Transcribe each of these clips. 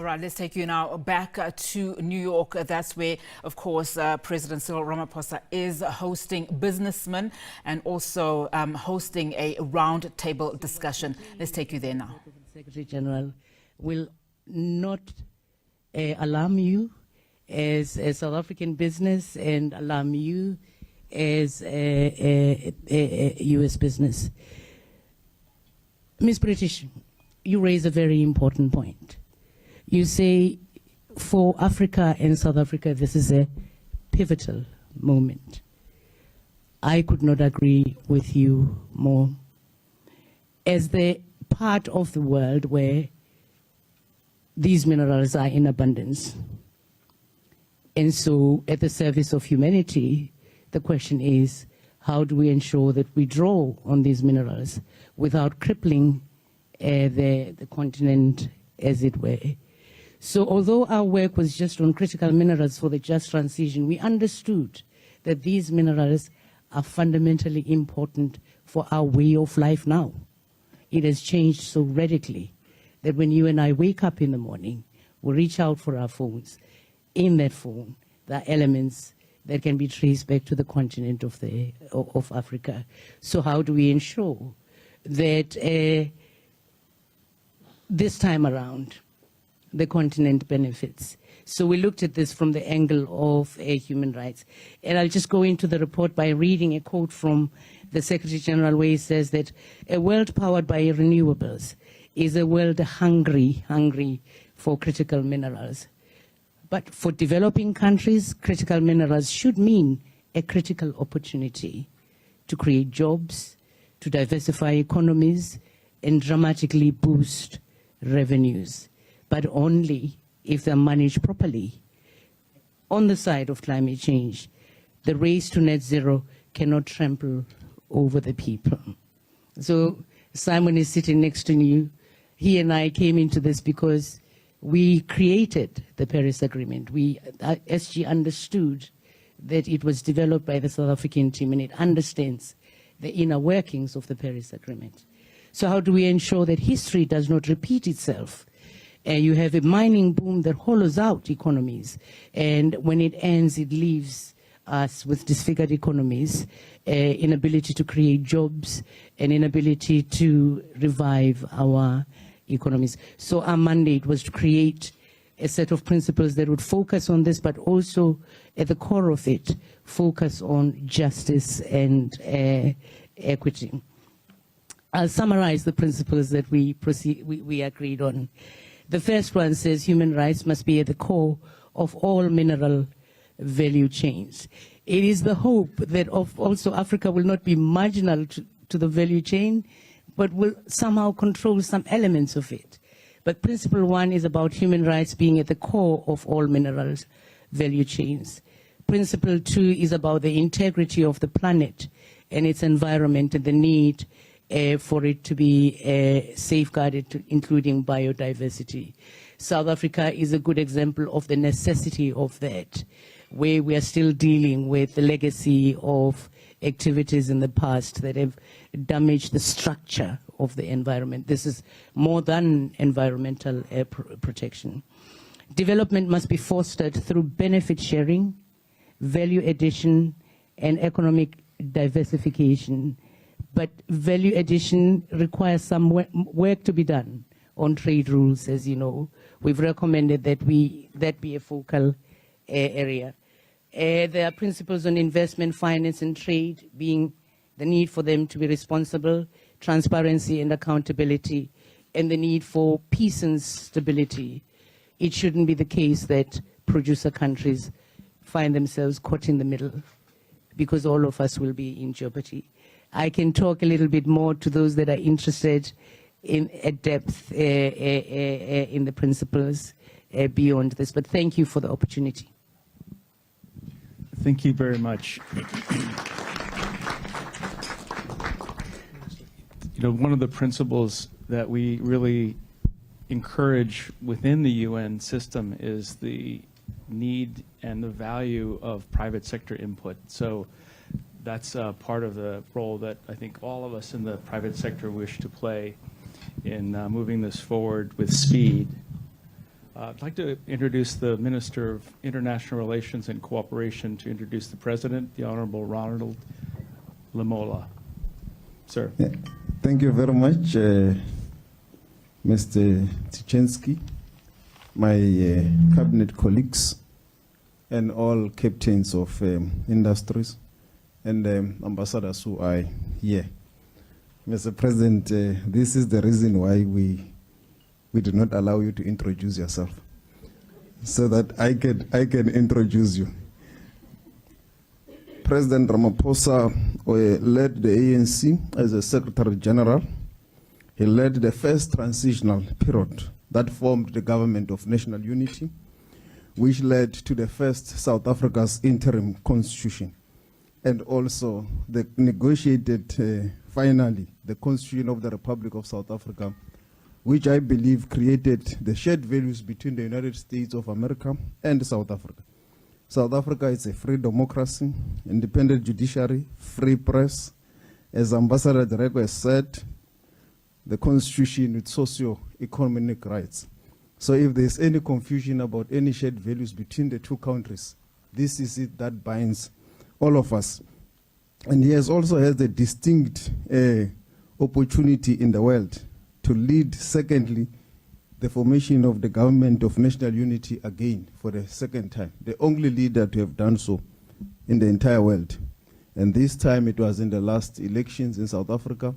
right, let's take you now back to New York. That's where, of course, President Cyril Ramaphosa is hosting businessmen and also hosting a roundtable discussion. Let's take you there now. The Secretary General will not alarm you as a South African business and alarm you as a U.S. business. Ms. British, you raise a very important point. You say for Africa and South Africa, this is a pivotal moment. I could not agree with you more. As the part of the world where these minerals are in abundance, and so at the service of humanity, the question is, how do we ensure that we draw on these minerals without crippling the continent, as it were? So although our work was just on critical minerals for the just transition, we understood that these minerals are fundamentally important for our way of life now. It has changed so radically that when you and I wake up in the morning, we reach out for our phones. In that phone, there are elements that can be traced back to the continent of Africa. So how do we ensure that this time around, the continent benefits? So we looked at this from the angle of human rights. And I'll just go into the report by reading a quote from the Secretary General where he says that a world powered by renewables is a world hungry for critical minerals. But for developing countries, critical minerals should mean a critical opportunity to create jobs, to diversify economies, and dramatically boost revenues, but only if they're managed properly. On the side of climate change, the race to net zero cannot trample over the people. So Simon is sitting next to you. He and I came into this because we created the Paris Agreement. SG understood that it was developed by the South African team and it understands the inner workings of the Paris Agreement. So how do we ensure that history does not repeat itself? You have a mining boom that hollows out economies, and when it ends, it leaves us with disfigured economies, inability to create jobs, and inability to revive our economies. So our mandate was to create a set of principles that would focus on this, but also at the core of it, focus on justice and equity. I'll summarize the principles that we agreed on. The first one says human rights must be at the core of all mineral value chains. It is the hope that also Africa will not be marginal to the value chain, but will somehow control some elements of it. But principle one is about human rights being at the core of all minerals value chains. Principle two is about the integrity of the planet and its environment and the need for it to be safeguarded, including biodiversity. South Africa is a good example of the necessity of that, where we are still dealing with the legacy of activities in the past that have damaged the structure of the environment. This is more than environmental protection. Development must be fostered through benefit sharing, value addition, and economic diversification. But value addition requires some work to be done on trade rules, as you know. We've recommended that that be a focal area. There are principles on investment, finance, and trade, being the need for them to be responsible, transparency and accountability, and the need for peace and stability. It shouldn't be the case that producer countries find themselves caught in the middle, because all of us will be in jeopardy. I can talk a little bit more to those that are interested in depth in the principles beyond this, but thank you for the opportunity. Thank you very much. You know, one of the principles that we really encourage within the UN system is the need and the value of private sector input. So that's part of the role that I think all of us in the private sector wish to play in moving this forward with speed. I'd like to introduce the Minister of International Relations and Cooperation to introduce the President, the Honorable Ronald Lamola. Sir. Yeah. Thank you very much, Mr. Tichenski, my cabinet colleagues, and all captains of industries, and ambassadors who are here. Mr. President, this is the reason why we did not allow you to introduce yourself, so that I can introduce you. President Ramaphosa led the ANC as a Secretary General. He led the first transitional period that formed the Government of National Unity, which led to the first South Africa's interim constitution, and also the negotiated, finally, the Constitution of the Republic of South Africa, which I believe created the shared values between the United States of America and South Africa. South Africa is a free democracy, independent judiciary, free press. As Ambassador Dereko has said, the Constitution with socio-economic rights. So if there's any confusion about any shared values between the two countries, this is it that binds all of us. And he has also had the distinct opportunity in the world to lead, secondly, the formation of the Government of National Unity again for the second time, the only leader to have done so in the entire world. And this time it was in the last elections in South Africa,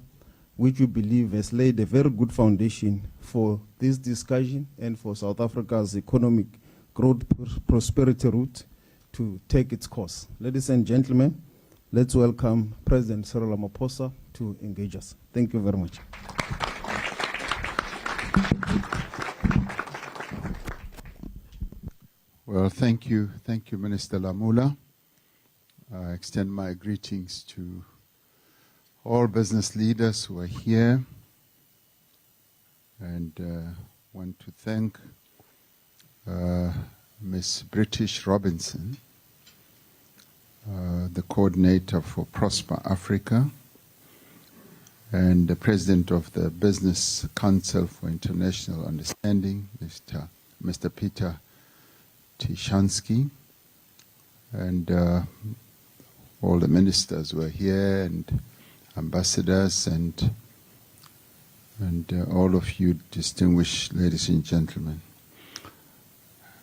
which we believe has laid a very good foundation for this discussion and for South Africa's economic growth prosperity route to take its course. Ladies and gentlemen, let's welcome President Cyril Ramaphosa to engage us. Thank you very much. Well, thank you, Minister Lamola. I extend my greetings to all business leaders who are here, and want to thank Ms. British Robinson, the coordinator for Prosper Africa, and the president of the Business Council for International Understanding, Mr. Peter Tishansky, and all the ministers were here, and ambassadors, and all of you distinguished ladies and gentlemen.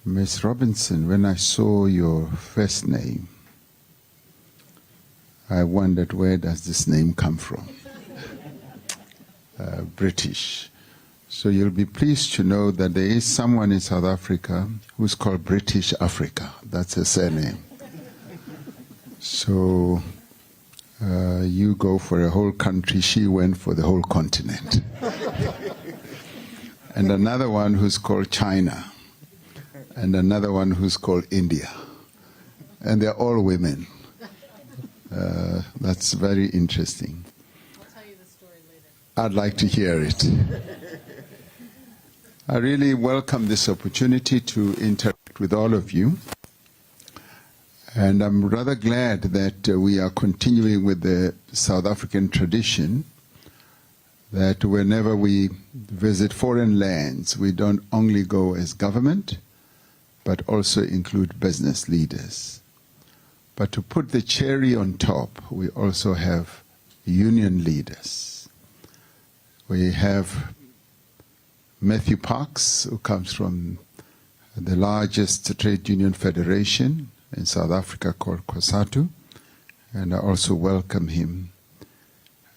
Ms. Robinson, when I saw your first name, I wondered, where does this name come from? British. So you'll be pleased to know that there is someone in South Africa who's called British Africa. That's her surname. So you go for a whole country, she went for the whole continent. And another one who's called China, and another one who's called India. And they're all women. That's very interesting. I'll tell you the story later. I'd like to hear it. I really welcome this opportunity to interact with all of you. And I'm rather glad that we are continuing with the South African tradition that whenever we visit foreign lands, we don't only go as government, but also include business leaders. But to put the cherry on top, we also have union leaders. We have Matthew Parks, who comes from the largest trade union federation in South Africa called COSATU, and I also welcome him.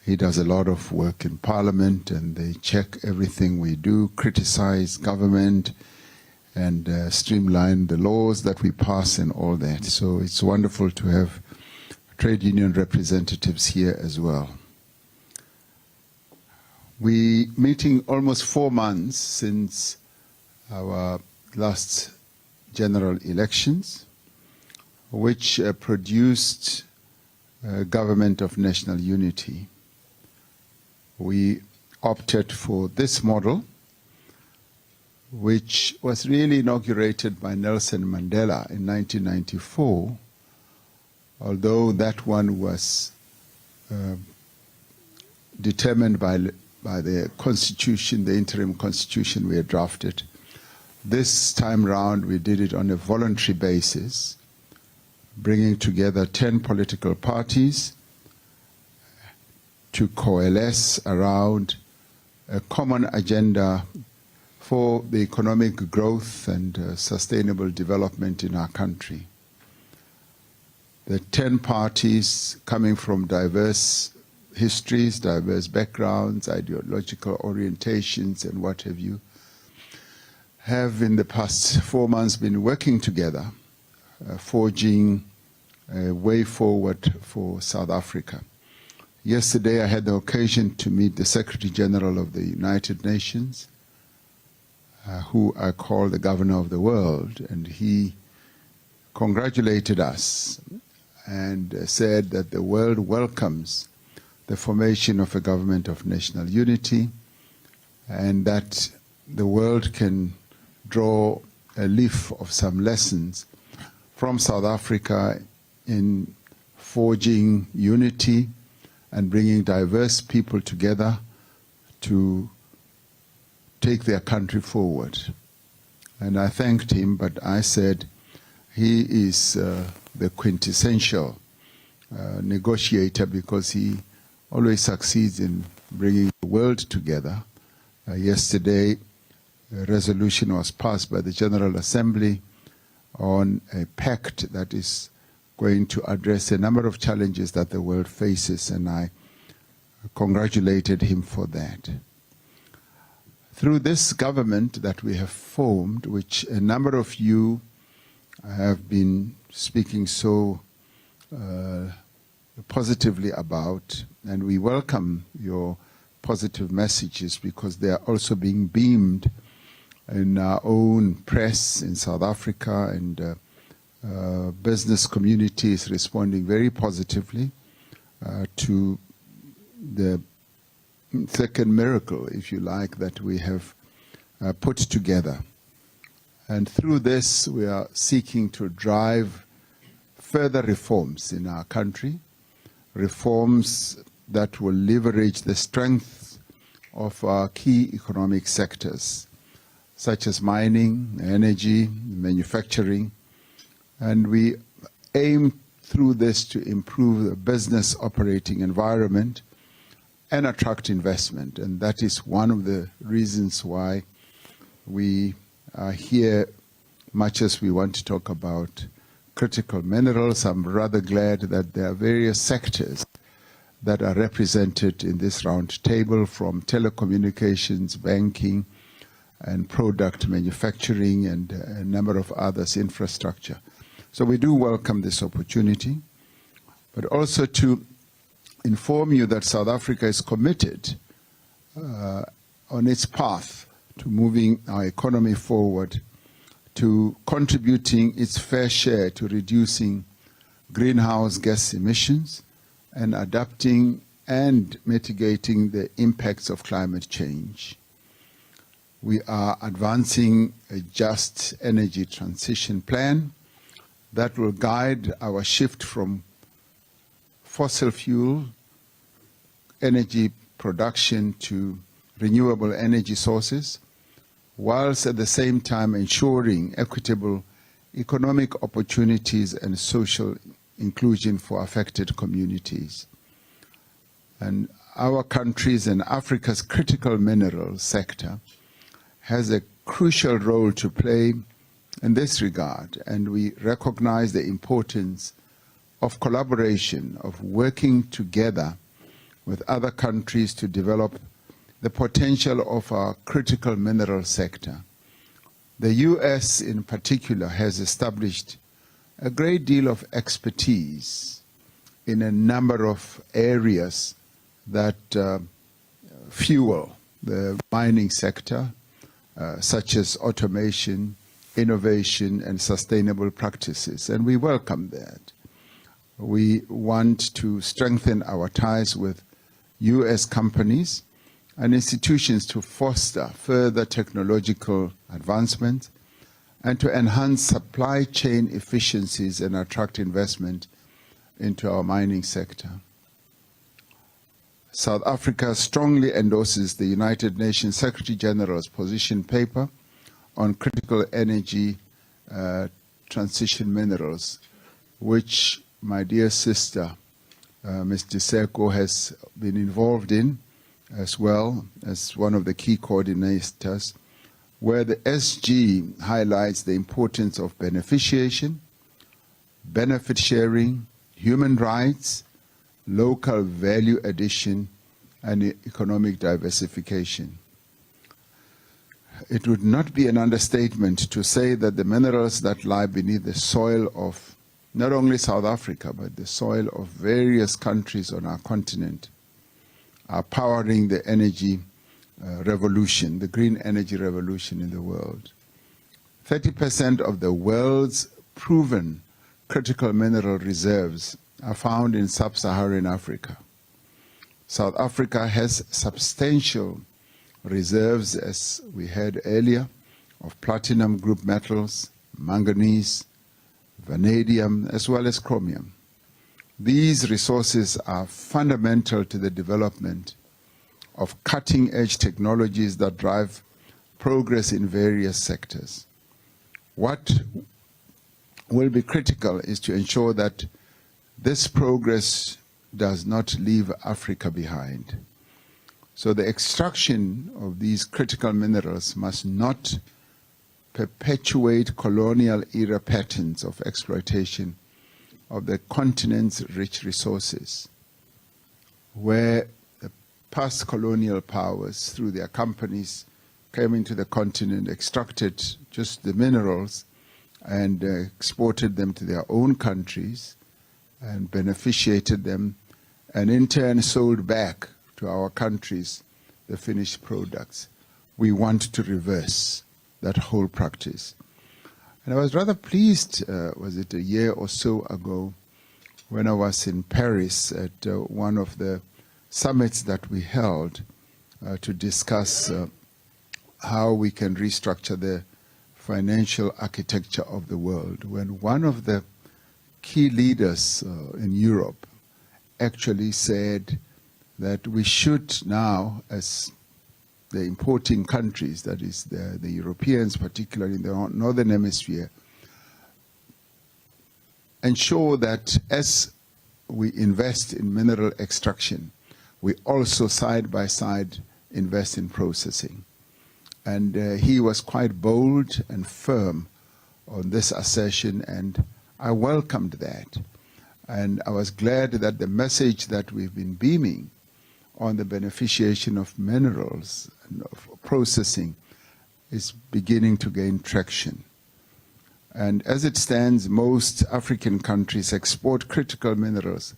He does a lot of work in Parliament, and they check everything we do, criticize government, and streamline the laws that we pass and all that. So it's wonderful to have trade union representatives here as well. We meeting almost 4 months since our last general elections, which produced a government of national unity. We opted for this model, which was really inaugurated by Nelson Mandela in 1994, although that one was determined by the constitution, the interim constitution we had drafted This time round, we did it on a voluntary basis, bringing together 10 political parties to coalesce around a common agenda for the economic growth and sustainable development in our country. The 10 parties coming from diverse histories, diverse backgrounds, ideological orientations, and what have you, have in the past 4 months been working together, forging a way forward for South Africa. Yesterday I had the occasion to meet the Secretary General of the United Nations, who I call the governor of the world, and he congratulated us and said that the world welcomes the formation of a government of national unity, and that the world can draw a leaf of some lessons from South Africa in forging unity and bringing diverse people together to take their country forward. And I thanked him, but I said he is the quintessential negotiator, because he always succeeds in bringing the world together. Yesterday, a resolution was passed by the General Assembly on a pact that is going to address a number of challenges that the world faces, and I congratulated him for that. Through this government that we have formed, which a number of you have been speaking so positively about, and we welcome your positive messages because they are also being beamed in our own press in South Africa, and business community is responding very positively to the second miracle, if you like, that we have put together. And through this, we are seeking to drive further reforms in our country, reforms that will leverage the strength of our key economic sectors, such as mining, energy, manufacturing. And we aim through this to improve the business operating environment and attract investment. And that is one of the reasons why we are here, much as we want to talk about critical minerals. I'm rather glad that there are various sectors that are represented in this round table, from telecommunications, banking, and product manufacturing, and a number of others, infrastructure. So we do welcome this opportunity, but also to inform you that South Africa is committed on its path to moving our economy forward, to contributing its fair share to reducing greenhouse gas emissions and adapting and mitigating the impacts of climate change. We are advancing a just energy transition plan that will guide our shift from fossil fuel energy production to renewable energy sources, whilst at the same time ensuring equitable economic opportunities and social inclusion for affected communities. And our country's and Africa's critical mineral sector has a crucial role to play in this regard, and we recognize the importance of collaboration, of working together with other countries to develop the potential of our critical mineral sector. The US in particular has established a great deal of expertise in a number of areas that fuel the mining sector, such as automation, innovation, and sustainable practices, and we welcome that. We want to strengthen our ties with US companies and institutions to foster further technological advancement and to enhance supply chain efficiencies and attract investment into our mining sector. South Africa strongly endorses the United Nations Secretary General's position paper on critical energy transition minerals, which my dear sister, Ms. Diseko, has been involved in as well as one of the key coordinators, where the SG highlights the importance of beneficiation, benefit sharing, human rights, local value addition, and economic diversification. It would not be an understatement to say that the minerals that lie beneath the soil of not only South Africa, but the soil of various countries on our continent are powering the energy revolution, the green energy revolution in the world. 30% of the world's proven critical mineral reserves are found in sub-Saharan Africa. South Africa has substantial reserves, as we heard earlier, of platinum group metals, manganese, vanadium, as well as chromium. These resources are fundamental to the development of cutting-edge technologies that drive progress in various sectors. What will be critical is to ensure that this progress does not leave Africa behind. So the extraction of these critical minerals must not perpetuate colonial era patterns of exploitation of the continent's rich resources, where the past colonial powers, through their companies, came into the continent, extracted just the minerals, and exported them to their own countries, and beneficiated them, and in turn sold back to our countries the finished products. We want to reverse that whole practice. And I was rather pleased, was it a year or so ago, when I was in Paris at one of the summits that we held to discuss how we can restructure the financial architecture of the world, when one of the key leaders in Europe actually said that we should now, as the importing countries, that is the Europeans, particularly in the Northern Hemisphere, ensure that as we invest in mineral extraction, we also side by side invest in processing. And he was quite bold and firm on this assertion, and I welcomed that. And I was glad that the message that we've been beaming on the beneficiation of minerals and of processing is beginning to gain traction. And as it stands, most African countries export critical minerals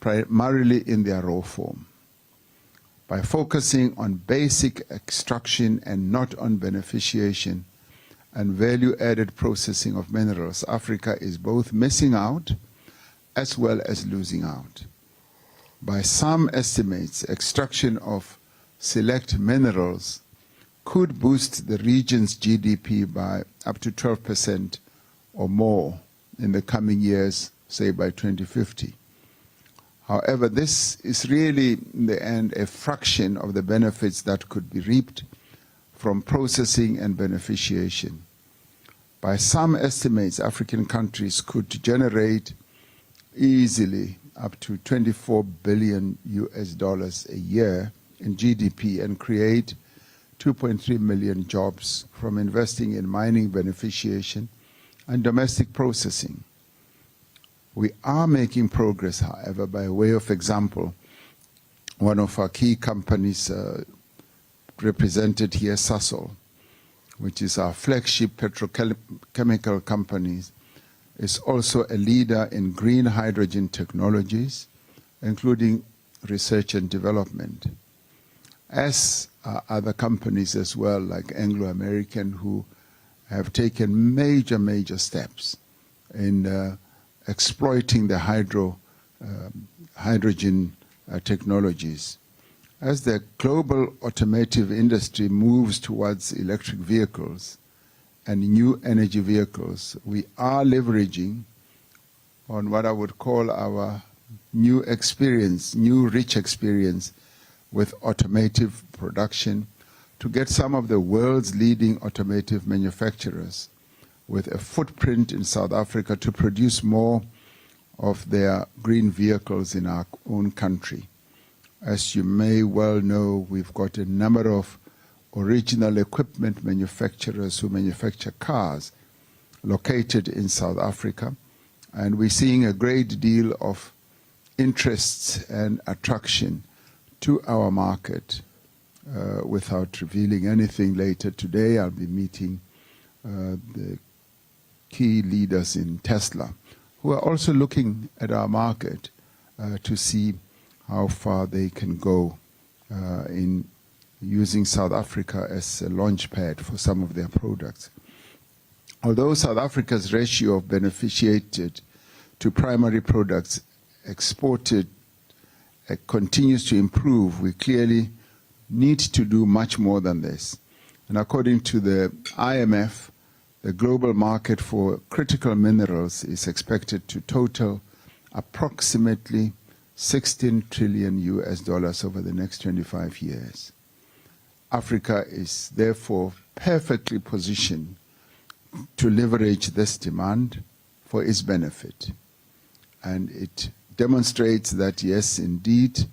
primarily in their raw form. By focusing on basic extraction and not on beneficiation and value-added processing of minerals, Africa is both missing out as well as losing out. By some estimates, extraction of select minerals could boost the region's GDP by up to 12% or more in the coming years, say by 2050. However, this is really, in the end, a fraction of the benefits that could be reaped from processing and beneficiation. By some estimates, African countries could generate easily up to $24 billion a year in GDP and create 2.3 million jobs from investing in mining beneficiation and domestic processing. We are making progress, however. By way of example, one of our key companies represented here, Sasol, which is our flagship petrochemical company, is also a leader in green hydrogen technologies, including research and development, as are other companies as well, like Anglo-American, who have taken major steps in exploiting the hydrogen technologies. As the global automotive industry moves towards electric vehicles and new energy vehicles, we are leveraging on what I would call our new experience, new rich experience with automotive production to get some of the world's leading automotive manufacturers with a footprint in South Africa to produce more of their green vehicles in our own country. As you may well know, we've got a number of original equipment manufacturers who manufacture cars located in South Africa, and we're seeing a great deal of interest and attraction to our market. Without revealing anything later today, I'll be meeting the key leaders in Tesla, who are also looking at our market to see how far they can go in using South Africa as a launch pad for some of their products. Although South Africa's ratio of beneficiated to primary products exported continues to improve, we clearly need to do much more than this. And according to the IMF, the global market for critical minerals is expected to total approximately $16 trillion over the next 25 years. Africa is therefore perfectly positioned to leverage this demand for its benefit. And it demonstrates that, yes, indeed,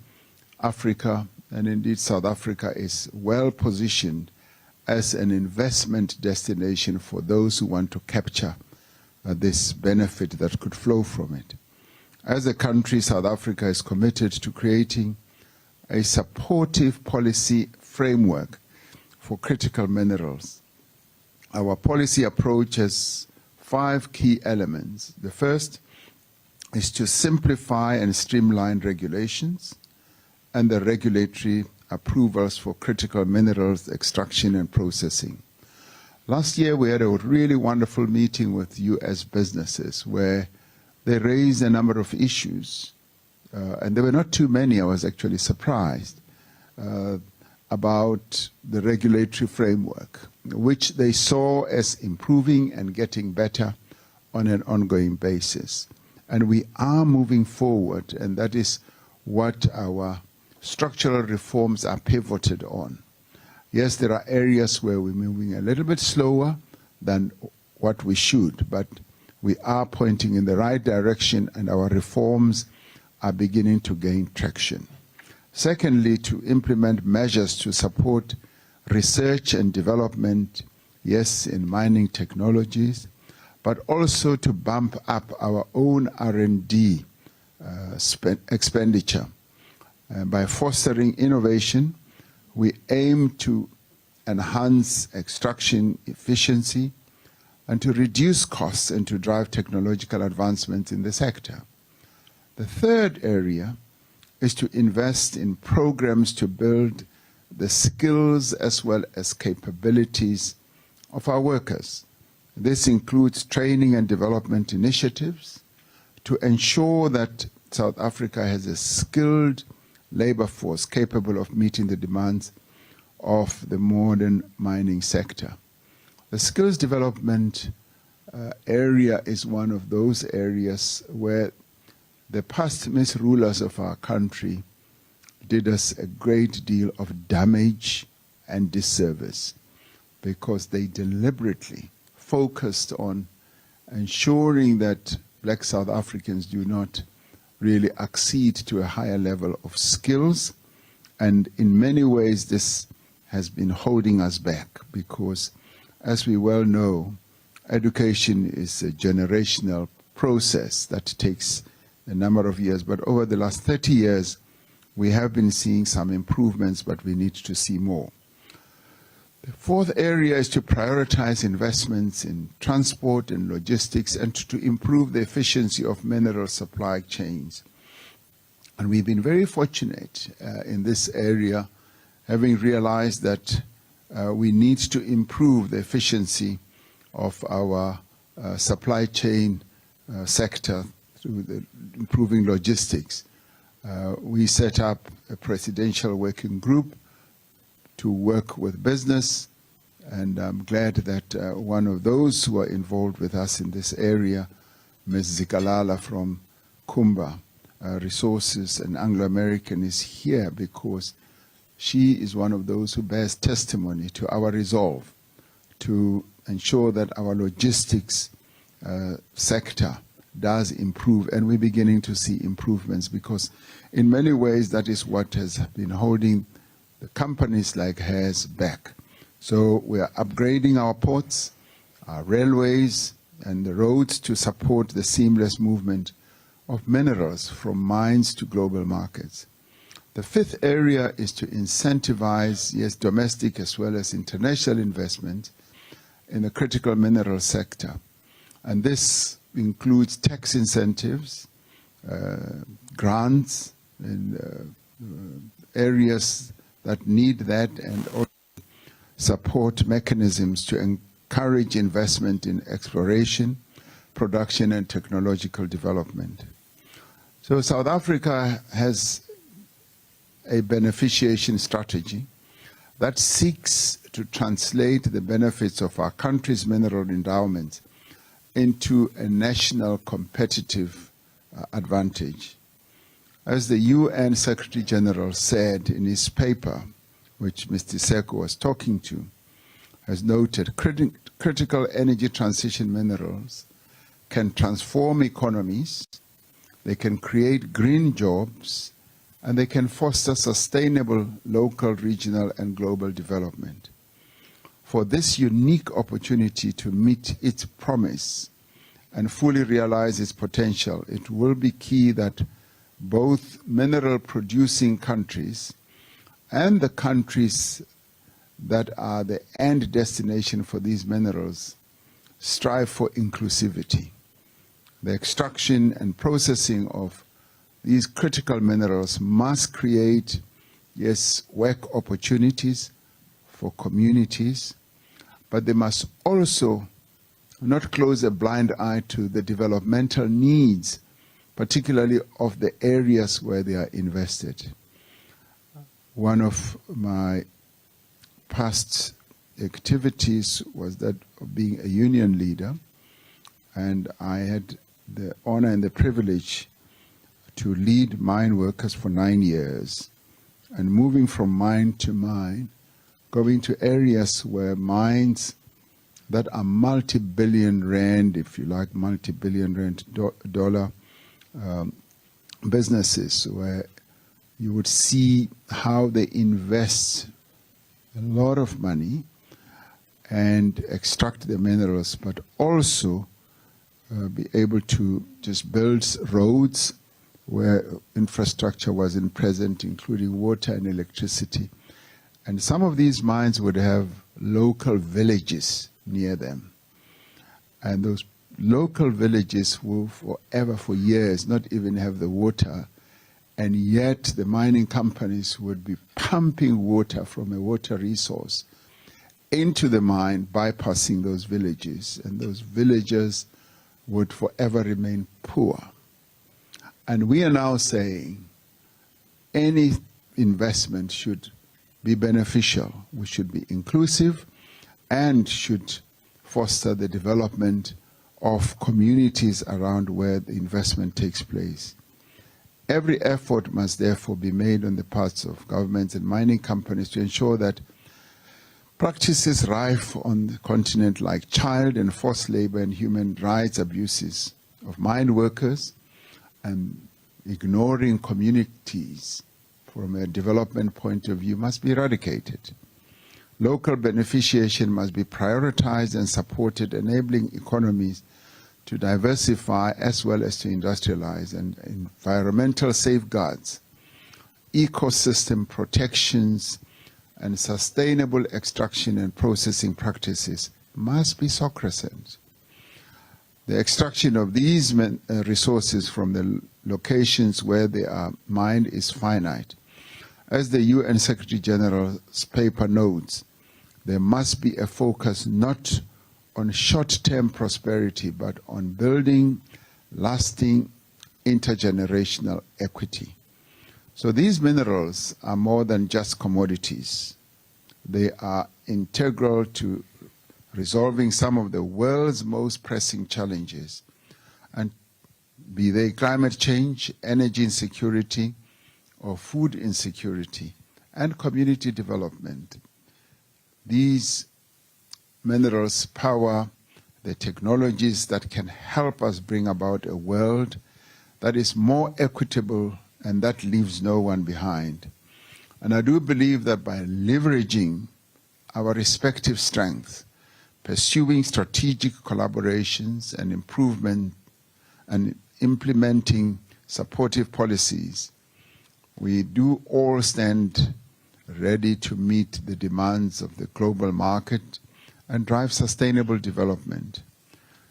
Africa and indeed South Africa is well positioned as an investment destination for those who want to capture this benefit that could flow from it. As a country, South Africa is committed to creating a supportive policy framework for critical minerals. Our policy approach has 5 key elements. The first is to simplify and streamline regulations and the regulatory approvals for critical minerals extraction and processing. Last year, we had a really wonderful meeting with U.S. businesses where they raised a number of issues, and there were not too many. I was actually surprised about the regulatory framework, which they saw as improving and getting better on an ongoing basis. And we are moving forward, and that is what our structural reforms are pivoted on. Yes, there are areas where we're moving a little bit slower than what we should, but we are pointing in the right direction, and our reforms are beginning to gain traction. Secondly, to implement measures to support research and development, yes, in mining technologies, but also to bump up our own R&D expenditure. By fostering innovation, we aim to enhance extraction efficiency and to reduce costs and to drive technological advancement in the sector. The third area is to invest in programs to build the skills as well as capabilities of our workers. This includes training and development initiatives to ensure that South Africa has a skilled labor force capable of meeting the demands of the modern mining sector. The skills development area is one of those areas where the past misrulers of our country did us a great deal of damage and disservice because they deliberately focused on ensuring that black South Africans do not really accede to a higher level of skills. And in many ways, this has been holding us back because, as we well know, education is a generational process that takes a number of years. But over the last 30 years, we have been seeing some improvements, but we need to see more. The fourth area is to prioritize investments in transport and logistics and to improve the efficiency of mineral supply chains. And we've been very fortunate in this area, having realized that we need to improve the efficiency of our supply chain sector through the improving logistics. We set up a presidential working group to work with business, and I'm glad that one of those who are involved with us in this area, Ms. Zikalala from Kumba Resources and Anglo-American, is here because she is one of those who bears testimony to our resolve to ensure that our logistics sector does improve, and we're beginning to see improvements, because in many ways that is what has been holding the companies like hers back. So we are upgrading our ports, our railways, and the roads to support the seamless movement of minerals from mines to global markets. The fifth area is to incentivize, yes, domestic as well as international investment in the critical mineral sector. And this includes tax incentives, grants in areas that need that, and also support mechanisms to encourage investment in exploration, production, and technological development. So South Africa has a beneficiation strategy that seeks to translate the benefits of our country's mineral endowments into a national competitive advantage. As the UN Secretary General said in his paper, which Mr. Seko was talking to, has noted, critical energy transition minerals can transform economies, they can create green jobs, and they can foster sustainable local, regional, and global development. For this unique opportunity to meet its promise and fully realize its potential, it will be key that both mineral-producing countries and the countries that are the end destination for these minerals strive for inclusivity. The extraction and processing of these critical minerals must create, yes, work opportunities for communities, but they must also not close a blind eye to the developmental needs, particularly of the areas where they are invested. One of my past activities was that of being a union leader, and I had the honor and the privilege to lead mine workers for 9 years, and moving from mine to mine, going to areas where mines that are multi-billion rand, if you like, multi-billion rand dollar businesses, where you would see how they invest a lot of money and extract the minerals, but also be able to just build roads where infrastructure wasn't present, including water and electricity. And some of these mines would have local villages near them. And those local villages will forever, for years, not even have the water. And yet the mining companies would be pumping water from a water resource into the mine, bypassing those villages. And those villagers would forever remain poor. And we are now saying any investment should be beneficial. We should be inclusive and should foster the development of communities around where the investment takes place. Every effort must therefore be made on the parts of governments and mining companies to ensure that practices rife on the continent like child and forced labor and human rights abuses of mine workers and ignoring communities from a development point of view must be eradicated. Local beneficiation must be prioritized and supported, enabling economies to diversify as well as to industrialize, and environmental safeguards, ecosystem protections, and sustainable extraction and processing practices must be sacrosanct. The extraction of these resources from the locations where they are mined is finite. As the UN Secretary General's paper notes, there must be a focus not on short-term prosperity, but on building lasting intergenerational equity. So these minerals are more than just commodities. They are integral to resolving some of the world's most pressing challenges, and be they climate change, energy insecurity, or food insecurity. and community development. These minerals power the technologies that can help us bring about a world that is more equitable and that leaves no one behind. And I do believe that by leveraging our respective strengths, pursuing strategic collaborations and improvement and implementing supportive policies, we do all stand ready to meet the demands of the global market and drive sustainable development.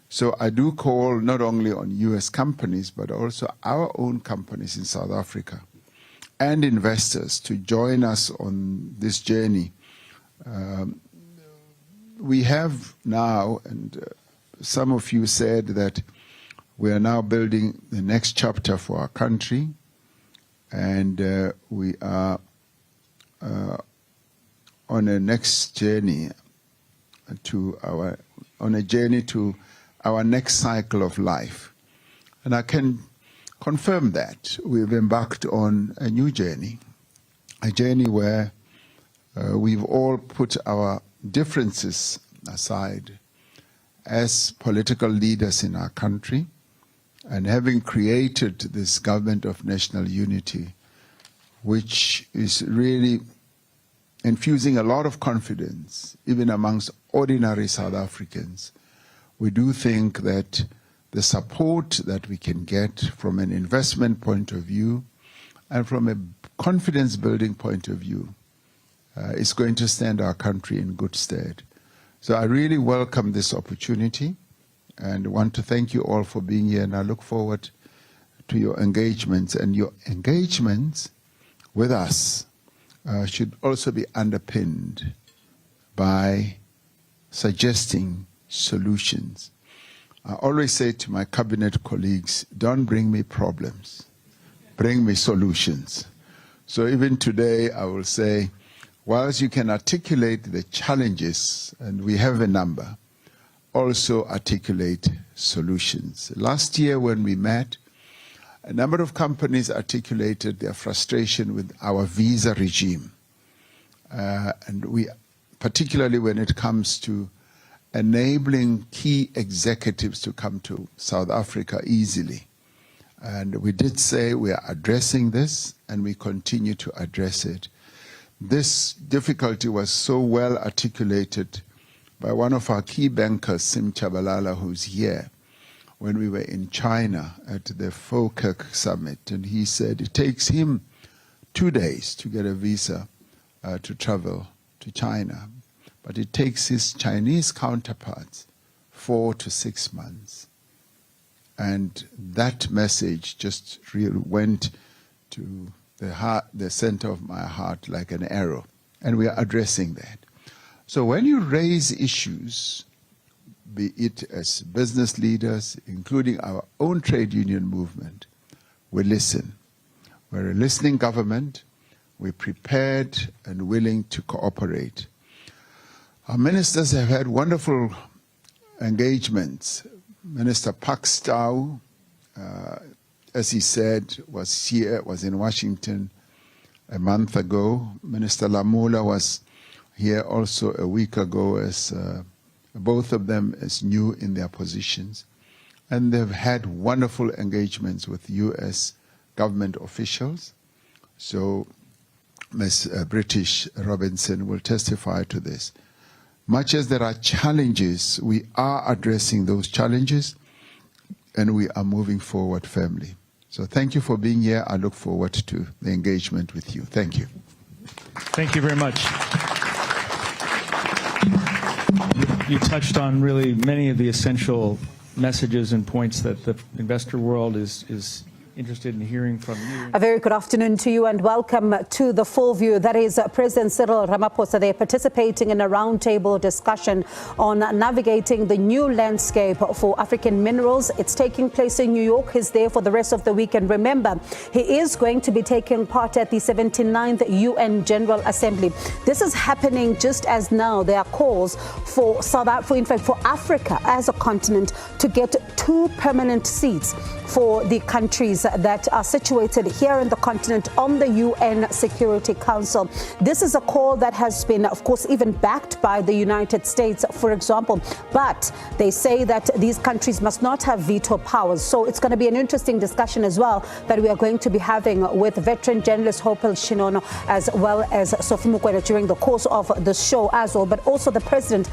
So I do call not only on US companies, but also our own companies in South Africa and investors to join us on this journey. We have now, and some of you said that we are now building the next chapter for our country, and we are on a next journey to our next cycle of life. And I can confirm that we've embarked on a new journey, a journey where we've all put our differences aside as political leaders in our country, and having created this government of national unity, which is really infusing a lot of confidence, even amongst ordinary South Africans, we do think that the support that we can get from an investment point of view and from a confidence-building point of view is going to stand our country in good stead. So I really welcome this opportunity and want to thank you all for being here, and I look forward to your engagements. And your engagements with us should also be underpinned by suggesting solutions. I always say to my cabinet colleagues, don't bring me problems, bring me solutions. So even today I will say, whilst you can articulate the challenges, and we have a number, also articulate solutions. Last year when we met, a number of companies articulated their frustration with our visa regime. And we, particularly when it comes to enabling key executives to come to South Africa easily. And we did say we are addressing this, and we continue to address it. This difficulty was so well articulated by one of our key bankers, Sim Chabalala, who's here, when we were in China at the FOCAC summit. And he said it takes him 2 days to get a visa to travel to China, but it takes his Chinese counterparts 4 to 6 months. And that message just really went to the heart, the center of my heart, like an arrow. And we are addressing that. So when you raise issues, be it as business leaders, including our own trade union movement, we listen. We're a listening government. We're prepared and willing to cooperate. Our ministers have had wonderful engagements. Minister Pakstow, as he said, was in Washington a month ago. Minister Lamula was here also a week ago, as both of them as new in their positions. And they've had wonderful engagements with U.S. government officials. So Ms. British Robinson will testify to this. Much as there are challenges, we are addressing those challenges, and we are moving forward firmly. So thank you for being here. I look forward to the engagement with you. Thank you. Thank you very much. You touched on really many of the essential messages and points that the investor world is interested in hearing from you. A very good afternoon to you and welcome to The Full View. That is President Cyril Ramaphosa. They're participating in a roundtable discussion on navigating the new landscape for African minerals. It's taking place in New York. He's there for the rest of the week. And remember, he is going to be taking part at the 79th UN General Assembly. This is happening just as now there are calls for South Africa, in fact, for Africa as a continent to get 2 permanent seats for the countries that are situated here in the continent on the UN Security Council. This is a call that has been, of course, even backed by the United States, for example, but they say that these countries must not have veto powers. So it's going to be an interesting discussion as well that we are going to be having with veteran journalist Hopel Shinono as well as Sophie Mukwege during the course of the show as well. But also the president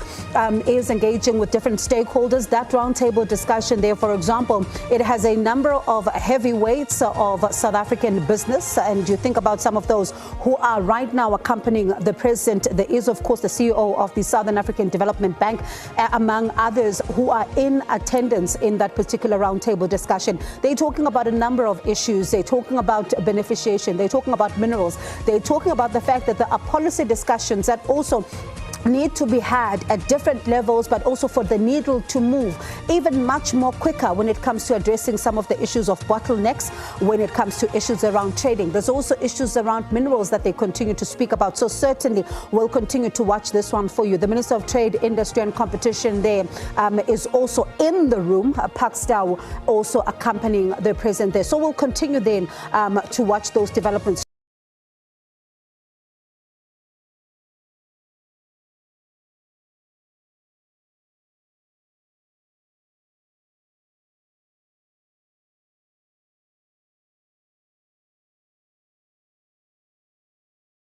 is engaging with different stakeholders. That roundtable discussion there, for example, it has a number of heavyweights of South African business, and you think about some of those who are right now accompanying the president. There is, of course, the CEO of the Southern African Development Bank, among others, who are in attendance in that particular roundtable discussion. They're talking about a number of issues. They're talking about beneficiation. They're talking about minerals. They're talking about the fact that there are policy discussions that also need to be had at different levels, but also for the needle to move even much more quicker when it comes to addressing some of the issues of bottlenecks, when it comes to issues around trading. There's also issues around minerals that they continue to speak about. So certainly we'll continue to watch this one for you. The Minister of Trade, Industry and Competition there is also in the room, Pakstow, also accompanying the president there. So we'll continue then to watch those developments.